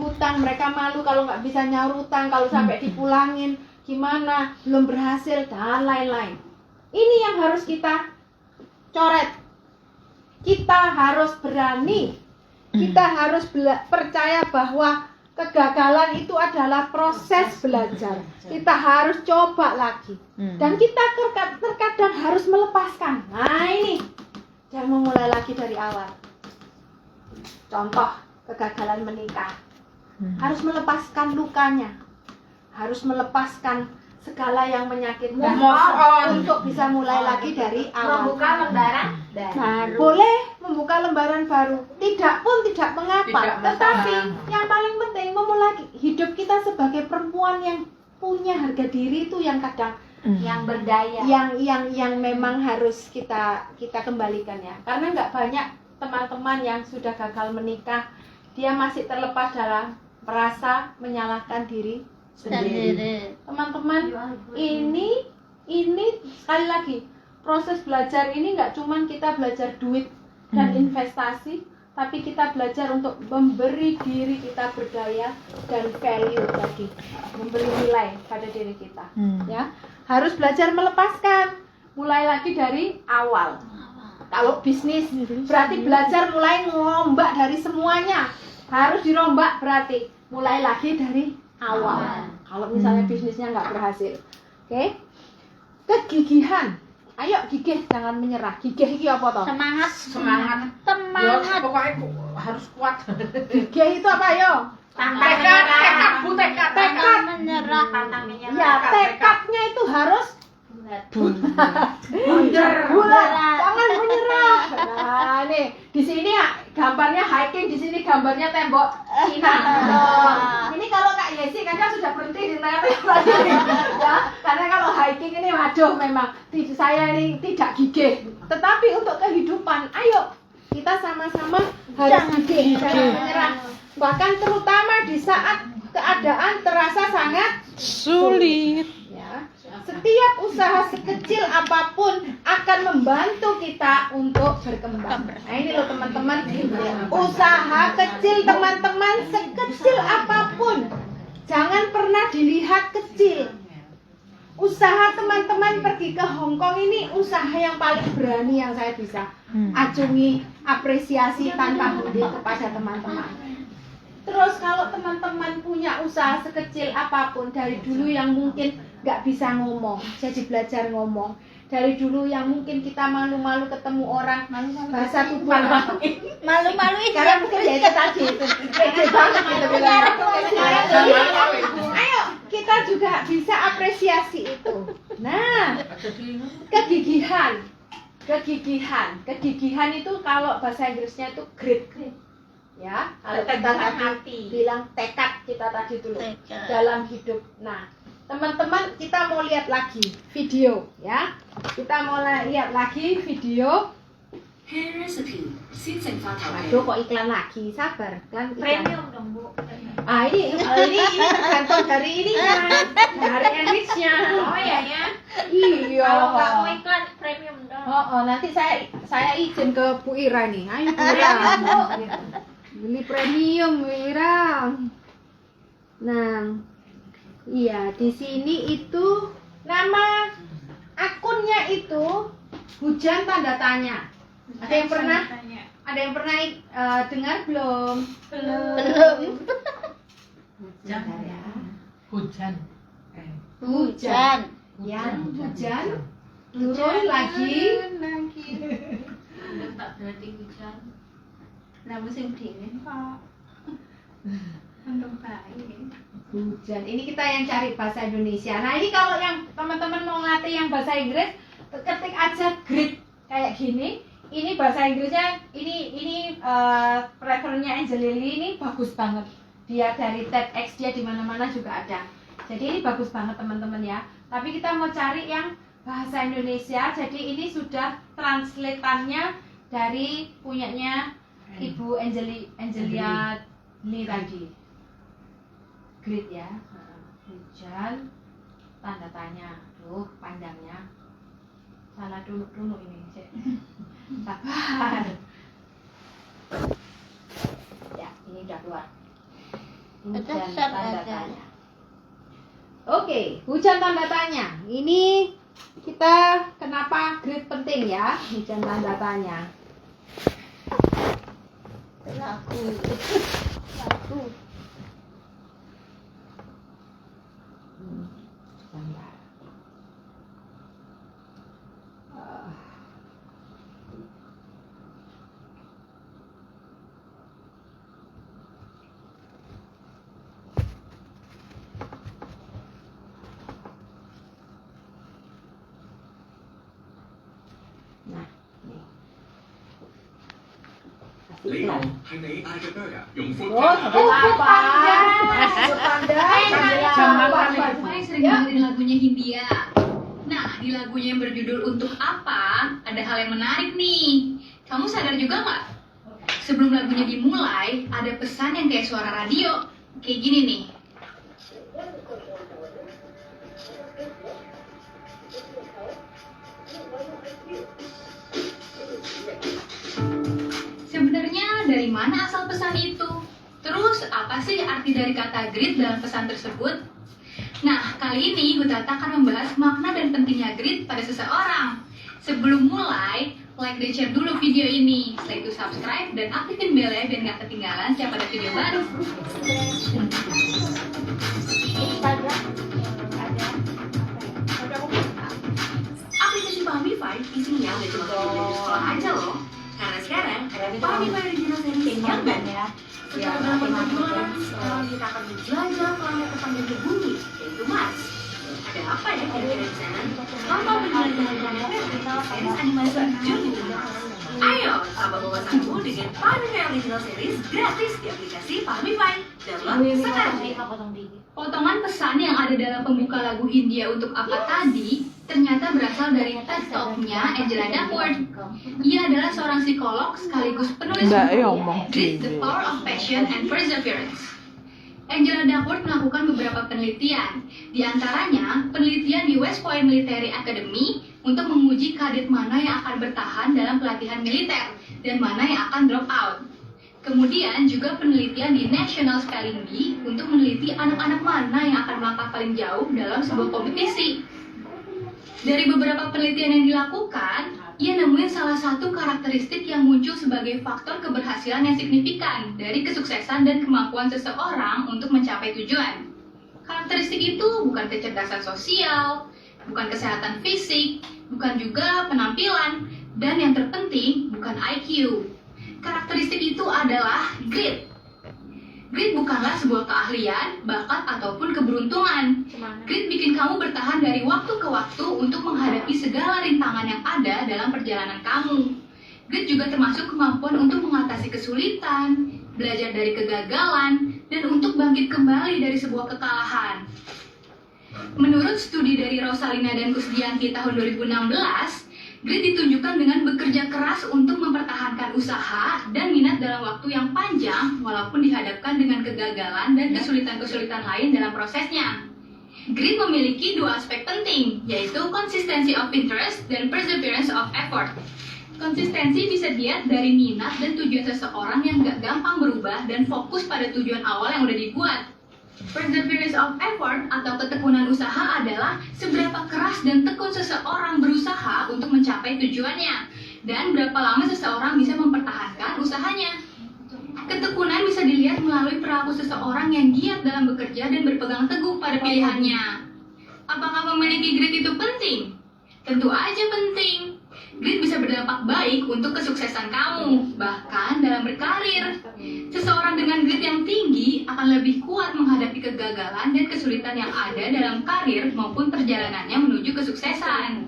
hutang, mereka malu kalau nggak bisa nyaur hutang, kalau sampai dipulangin gimana, belum berhasil dan lain-lain. Ini yang harus kita coret. Kita harus berani, kita harus percaya bahwa kegagalan itu adalah proses belajar. Kita harus coba lagi, dan kita terkadang harus melepaskan. Nah ini, jangan memulai lagi dari awal. Contoh kegagalan menikah, harus melepaskan lukanya, harus melepaskan segala yang menyakitkan untuk bisa mulai lagi dari awal. Membuka lembaran baru. Boleh membuka lembaran baru, tidak mengapa. Tetapi yang paling penting memulai hidup kita sebagai perempuan yang punya harga diri itu yang kadang Yang berdaya. yang memang harus kita kembalikan ya. Karena nggak banyak teman-teman yang sudah gagal menikah, dia masih terlepas dalam merasa menyalahkan diri sendiri. Teman-teman, ini sekali lagi, proses belajar ini nggak cuman kita belajar duit dan investasi, tapi kita belajar untuk memberi diri kita berdaya dan value tadi, memberi nilai pada diri kita. Ya, harus belajar melepaskan, mulai lagi dari awal. Kalau bisnis berarti belajar mulai ngombak dari semuanya, harus dirombak, berarti mulai lagi dari awal. Kalau misalnya bisnisnya nggak berhasil, oke? Kegigihan, ayo gigih, jangan menyerah. Gigih itu apa toh? Semangat. Ya, pokoknya harus kuat. Gigih itu apa yo? Tekad Menyerah. Pantang menyerah. Ya, tekadnya itu harus bulat, jangan menyerah. Nah, nih di sini ya gambarnya hiking, di sini gambarnya tembok Cina. Ini kalau Kak Yesi kan sudah berhenti di tengah-tengah tadi, ya. Karena kalau hiking ini waduh memang saya ini tidak gigih. Tetapi untuk kehidupan, ayo kita sama-sama harus gigih, jangan menyerah. Bahkan terutama di saat keadaan terasa sangat sulit. Ya. Setiap usaha sekecil apapun akan membantu kita untuk berkembang. Nah ini loh teman-teman, usaha kecil teman-teman, sekecil apapun, jangan pernah dilihat kecil. Usaha teman-teman pergi ke Hong Kong ini usaha yang paling berani yang saya bisa acungi apresiasi tanpa henti kepada teman-teman. Terus kalau teman-teman punya usaha sekecil apapun, dari dulu yang mungkin nggak bisa ngomong, jadi belajar ngomong. Dari dulu yang mungkin kita malu-malu ketemu orang, bahasa tubuh Malu-maluin. karena mungkin ya itu tadi itu pede banget gitu bilang. Ayo kita juga bisa apresiasi itu. Nah, kegigihan itu kalau bahasa Inggrisnya itu grit. Ya, kalau kita tadi bilang tekad kita tadi dulu dalam hidup. Nah, teman-teman kita mau lihat lagi video ya. Kita mau lihat lagi video. Aduh kok iklan lagi, sabar. Iklan. Premium dong Bu. Ini tergantung dari ininya, dari enrichnya. Oh ya ya. Iya. Kalau nggak mau iklan premium dong. Nanti saya izin ke Bu Ira nih. Ayo Bu Ira. Beli premium Bu Ira. Nah, iya di sini itu nama akunnya itu hujan tanda tanya. Ada yang pernah dengar belum? Belum. Hujan. Yang hujan turun lagi. Tak berarti hujan. Nah musim dingin kok untuk baik. Hujan. Ini kita yang cari bahasa Indonesia. Nah ini kalau yang teman-teman mau ngelatih yang bahasa Inggris, ketik aja grit kayak gini. Ini bahasa Inggrisnya, ini preferennya Angel Lily ini bagus banget. Dia dari TEDx, dia di mana-mana juga ada. Jadi ini bagus banget teman-teman ya. Tapi kita mau cari yang bahasa Indonesia. Jadi ini sudah translatannya dari punyanya Ibu Angelia Lee tadi. Grit ya. Hujan tanda tanya. Duh, panjangnya. Salah dulu ini. Sabar. Ya, ini udah keluar. Hujan tanda tanya. Oke, hujan tanda tanya. Ini kita kenapa grid penting ya? Hujan tanda tanya. Lagu. Sebentar. Nah, nih. Kasih 你 iklan. 好，係你嗌嘅 burger，用 food Oh, sambil apa? Pandai, Jam makan nih. Saya sering Ya. dengerin lagunya Hindia. Nah, di lagunya yang berjudul Untuk Apa, ada hal yang menarik nih. Kamu sadar juga nggak? Sebelum lagunya dimulai, ada pesan yang kayak suara radio. Kayak gini nih. Sebenarnya dari mana asal pesan itu? Terus apa sih arti dari kata grit dalam pesan tersebut? Nah, kali ini Hutata akan membahas makna dan pentingnya grit pada seseorang. Sebelum mulai, like dan share dulu video ini. Setelah itu subscribe dan aktifin belnya biar nggak ketinggalan setiap ada video baru. Instagram ada. Aplikasi Pamify isinya nggak cuma video di sekolah aja loh. Karena sekarang ada Pamify Original Series yang banyak. Secara dalam perbulan, sekarang kita akan menjelajah planet terpanjang di bumi, yaitu Mars. Ada apa ya kira-kira di sana? Tanpa menjelajah planet Mars, series animasi Journey to Mars. Ayo, tambah wawasanmu dengan Pamify Original Series gratis di aplikasi Pamify. Download sekarang. Potongan pesan yang ada dalam pembuka lagu Hindia Untuk Apa tadi ternyata berasal dari TED Talk-nya Angela Duckworth. Ia adalah seorang psikolog sekaligus penulis buku Grit, The Power of Passion and Perseverance. Angela Duckworth melakukan beberapa penelitian, di antaranya penelitian di West Point Military Academy untuk menguji kadet mana yang akan bertahan dalam pelatihan militer dan mana yang akan drop out. Kemudian juga penelitian di National Spelling Bee untuk meneliti anak-anak mana yang akan melangkah paling jauh dalam sebuah kompetisi. Dari beberapa penelitian yang dilakukan, ia nemuin salah satu karakteristik yang muncul sebagai faktor keberhasilan yang signifikan dari kesuksesan dan kemampuan seseorang untuk mencapai tujuan. Karakteristik itu bukan kecerdasan sosial, bukan kesehatan fisik, bukan juga penampilan, dan yang terpenting bukan IQ. Karakteristik itu adalah grit. Grit bukanlah sebuah keahlian, bakat, ataupun keberuntungan. Grit bikin kamu bertahan dari waktu ke waktu untuk menghadapi segala rintangan yang ada dalam perjalanan kamu. Grit juga termasuk kemampuan untuk mengatasi kesulitan, belajar dari kegagalan, dan untuk bangkit kembali dari sebuah kekalahan. Menurut studi dari Rosalina dan Kusdianti tahun 2016, grit ditunjukkan dengan bekerja keras untuk mempertahankan usaha dan minat dalam waktu yang panjang walaupun dihadapkan dengan kegagalan dan kesulitan-kesulitan lain dalam prosesnya. Grit memiliki dua aspek penting, yaitu consistency of interest dan perseverance of effort. Konsistensi bisa dilihat dari minat dan tujuan seseorang yang gak gampang berubah dan fokus pada tujuan awal yang udah dibuat. Perseverance of effort atau ketekunan usaha adalah seberapa keras dan tekun seseorang berusaha untuk mencapai tujuannya dan berapa lama seseorang bisa mempertahankan usahanya. Ketekunan bisa dilihat melalui perilaku seseorang yang giat dalam bekerja dan berpegang teguh pada pilihannya. Apakah memiliki grit itu penting? Tentu aja penting. Grit bisa berdampak baik untuk kesuksesan kamu, bahkan dalam berkarir. Seseorang dengan grit yang tinggi akan lebih kuat menghadapi kegagalan dan kesulitan yang ada dalam karir maupun perjalanannya menuju kesuksesan.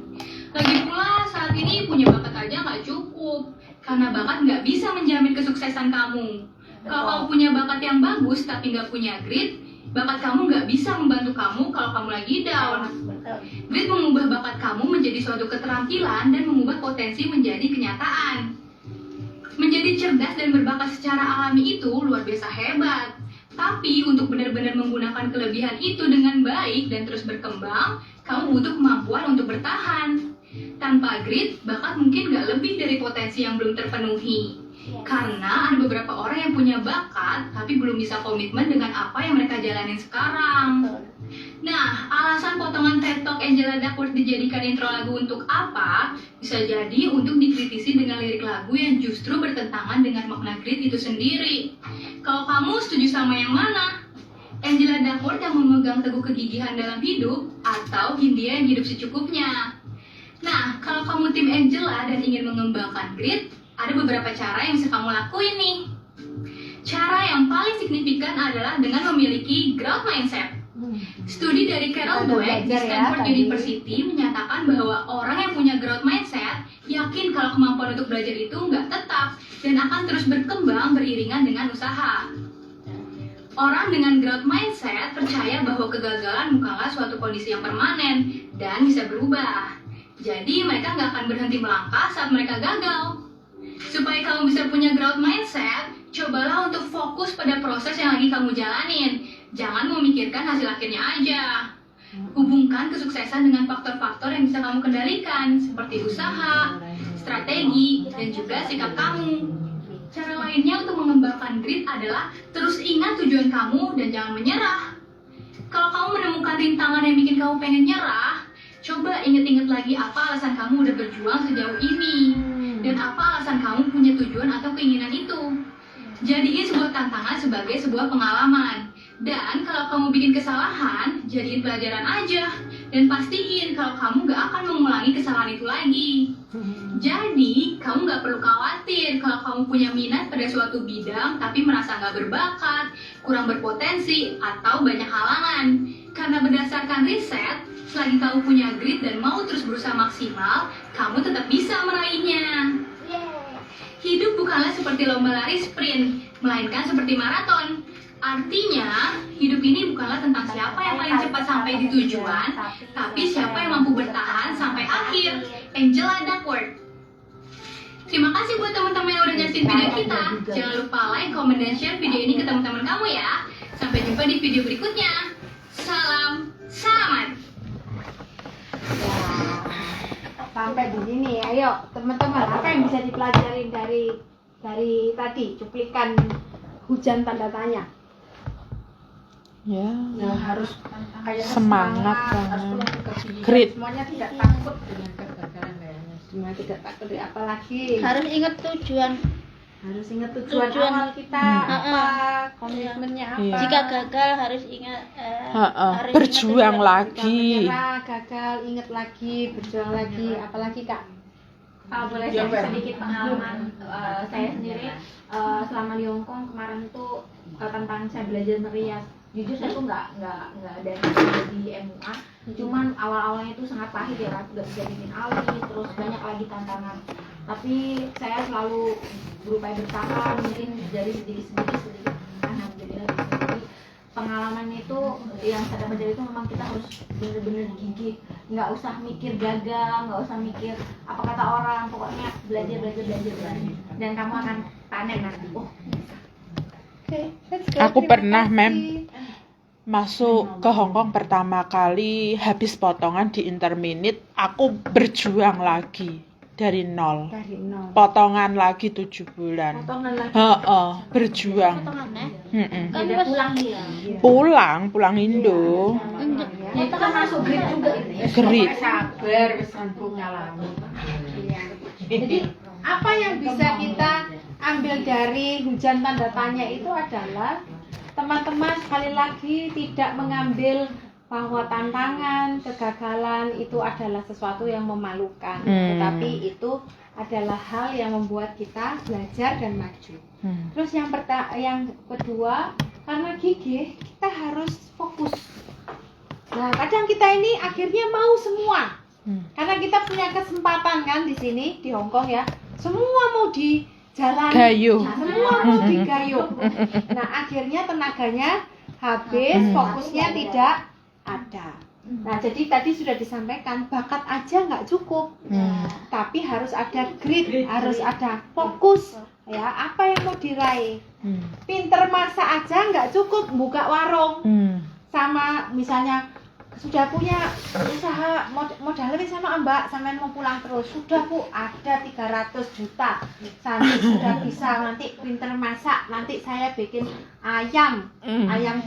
Lagi pula saat ini punya bakat aja nggak cukup, karena bakat nggak bisa menjamin kesuksesan kamu. Kalau kamu punya bakat yang bagus tapi nggak punya grit, bakat kamu nggak bisa membantu kamu kalau kamu lagi down. Grit mengubah bakat kamu menjadi suatu keterampilan dan mengubah potensi menjadi kenyataan. Menjadi cerdas dan berbakat secara alami itu luar biasa hebat. Tapi untuk benar-benar menggunakan kelebihan itu dengan baik dan terus berkembang, kamu butuh kemampuan untuk bertahan. Tanpa grit, bakat mungkin nggak lebih dari potensi yang belum terpenuhi. Karena ada beberapa orang yang punya bakat tapi belum bisa komitmen dengan apa yang mereka jalanin sekarang. Nah, alasan potongan TED Talk Angela Duckworth dijadikan intro lagu untuk apa? Bisa jadi untuk dikritisi dengan lirik lagu yang justru bertentangan dengan makna grit itu sendiri. Kalau kamu setuju sama yang mana? Angela Duckworth yang memegang teguh kegigihan dalam hidup atau Hindia yang hidup secukupnya? Nah, kalau kamu tim Angela dan ingin mengembangkan grit, ada beberapa cara yang bisa kamu lakuin nih. Cara yang paling signifikan adalah dengan memiliki growth mindset. Studi dari Carol Dweck di Stanford University menyatakan bahwa orang yang punya growth mindset yakin kalau kemampuan untuk belajar itu nggak tetap dan akan terus berkembang beriringan dengan usaha. Orang dengan growth mindset percaya bahwa kegagalan bukanlah suatu kondisi yang permanen dan bisa berubah. Jadi mereka nggak akan berhenti melangkah saat mereka gagal. Supaya kamu bisa punya growth mindset, cobalah untuk fokus pada proses yang lagi kamu jalanin. Jangan memikirkan hasil akhirnya aja. Hubungkan kesuksesan dengan faktor-faktor yang bisa kamu kendalikan, seperti usaha, strategi, dan juga sikap kamu. Cara lainnya untuk mengembangkan grit adalah terus ingat tujuan kamu dan jangan menyerah. Kalau kamu menemukan rintangan yang bikin kamu pengen nyerah, coba ingat-ingat lagi apa alasan kamu udah berjuang sejauh ini. Dan apa alasan kamu punya tujuan atau keinginan itu. Jadiin sebuah tantangan sebagai sebuah pengalaman. Dan kalau kamu bikin kesalahan, jadiin pelajaran aja. Dan pastiin kalau kamu gak akan mengulangi kesalahan itu lagi. Jadi, kamu gak perlu khawatir kalau kamu punya minat pada suatu bidang tapi merasa gak berbakat, kurang berpotensi, atau banyak halangan. Karena berdasarkan riset, selagi kamu punya grit dan mau terus berusaha maksimal, kamu tetap bisa meraihnya. Hidup bukanlah seperti lomba lari sprint, melainkan seperti maraton. Artinya, hidup ini bukanlah tentang siapa yang paling cepat sampai di tujuan, tapi siapa yang mampu bertahan sampai akhir. Angela Duckworth. Terima kasih buat teman-teman yang udah nyaksin video kita. Jangan lupa like, comment, dan share video ini ke teman-teman kamu ya. Sampai jumpa di video berikutnya. Salam selamat. Sampai di sini, ayo teman-teman, apa yang bisa dipelajari dari tadi cuplikan hujan tanda tanya? Ya, Harus kayak semangat harus banget. penuh kegigihan. Grit. Semuanya tidak takut dengan kegagalan kayaknya. Semua tidak takut, apalagi Harus ingat tujuan. harus ingat tujuan Tujuan. awal kita apa, komitmennya apa. Iya. Jika gagal harus ingat harus ingat Berjuang tujuan. lagi. Menyerah, gagal, ingat lagi, berjuang lagi, apalagi Kak. Kalau boleh Ya, share Pak. sedikit pengalaman saya sendiri selama di Hongkong kemarin tuh tentang saya belajar merias. Jujur saya tuh nggak ada di MUA, cuman awal-awalnya itu sangat pahit ya, nggak bisa bikin alih, terus banyak lagi tantangan. Tapi saya selalu berupaya bertahan, mungkin dari sedikit. Alhamdulillah bisa. Jadi pengalaman itu yang saya dapat dari itu memang kita harus bener-bener gigih, nggak usah mikir gagal, nggak usah mikir apa kata orang, pokoknya belajar, dan kamu akan panen nanti. Aku pernah, Mem, masuk ke Hongkong pertama kali, habis potongan di interminute, aku berjuang lagi dari nol. Dari nol. Potongan lagi 7 bulan. Potongan lagi. Berjuang. Potongannya Mm-mm. kan Beda pas pulang ya. Pulang Indo. Itu kan masuk grid juga itu. Grit. Sabar, pesan ngalami. Jadi apa yang bisa kita ambil dari hujan tanda tanya itu adalah teman-teman sekali lagi tidak mengambil bahwa tantangan, kegagalan itu adalah sesuatu yang memalukan, tetapi itu adalah hal yang membuat kita belajar dan maju. Terus yang kedua, karena gigih kita harus fokus. Nah, kadang kita ini akhirnya mau semua. Karena kita punya kesempatan kan di sini di Hongkong ya. Semua mau di jalan, Gayuh. semua mau digayuh. Nah, akhirnya tenaganya habis, fokusnya tidak ada. Nah, jadi tadi sudah disampaikan, bakat aja nggak cukup, tapi harus ada grit, harus ada fokus. Ya, apa yang mau diraih? Pinter masak aja nggak cukup, buka warung. Sama misalnya sudah punya usaha modalnya wis sama Mbak, sampean mau pulang terus. Sudah Bu, ada 300 juta. Santi sudah bisa nanti pinter masak. Nanti saya bikin ayam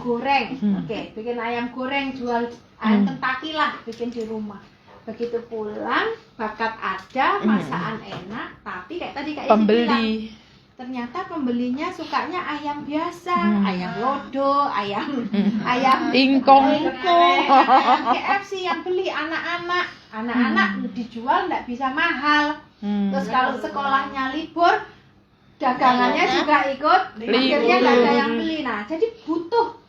goreng. Oke, bikin ayam goreng, jual ayam Kentucky lah, bikin di rumah. Begitu pulang, bakat ada, masakan enak, tapi kayak tadi Kak Isi bilang, Pembeli. ternyata pembelinya sukanya ayam biasa, ayam lodo, ayam Ingkong. ayam KFC yang beli anak-anak dijual nggak bisa mahal. Terus kalau sekolahnya libur, dagangannya juga ikut, akhirnya nggak ada yang beli. Nah, jadi butuh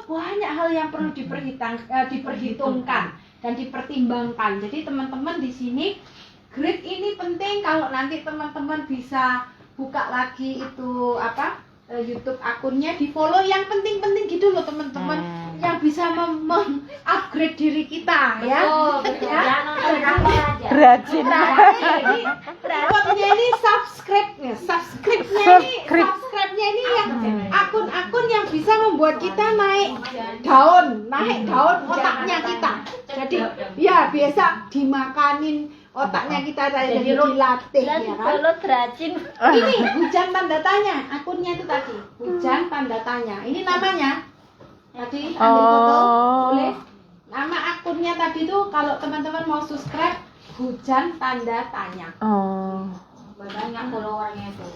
banyak hal yang perlu diperhitungkan dan dipertimbangkan. Jadi teman-teman di sini, grid ini penting kalau nanti teman-teman bisa buka lagi itu YouTube akunnya, di follow yang penting-penting gitu loh teman-teman, yang bisa upgrade diri kita ya. Betul. Ya. Jangan nonton apa aja. Rajin. Ini repotnya ini subscribe-nya ini yang akun-akun yang bisa membuat kita naik daun otaknya kita. Jadi ya biasa dimakanin otaknya kita jadi dilatih ya kan. Kalau rajin. Ini hujan tanda tanya, akunnya itu tadi. Hujan tanda tanya. Ini namanya. Tadi ambil foto, boleh. Nama akunnya tadi tuh kalau teman-teman mau subscribe, hujan tanda tanya. Banyak followernya itu.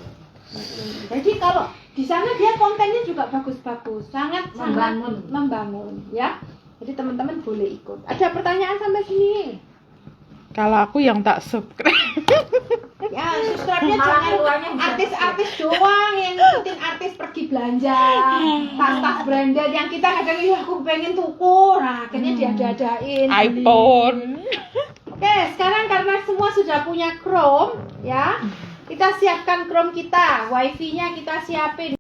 Jadi kalau di sana dia kontennya juga bagus-bagus, sangat membangun ya. Jadi teman-teman boleh ikut. Ada pertanyaan sampai sini? Kalau aku yang tak subscribe. Ya, subscribe-nya Malah jangan keluarnya bisa artis-artis doang yang ngikutin artis pergi belanja, tas-tas branded yang kita kadang aku pengen tuku, nah akhirnya diada-adain. iPhone. Oke, sekarang karena semua sudah punya Chrome, ya, kita siapkan Chrome kita, wifi-nya kita siapin.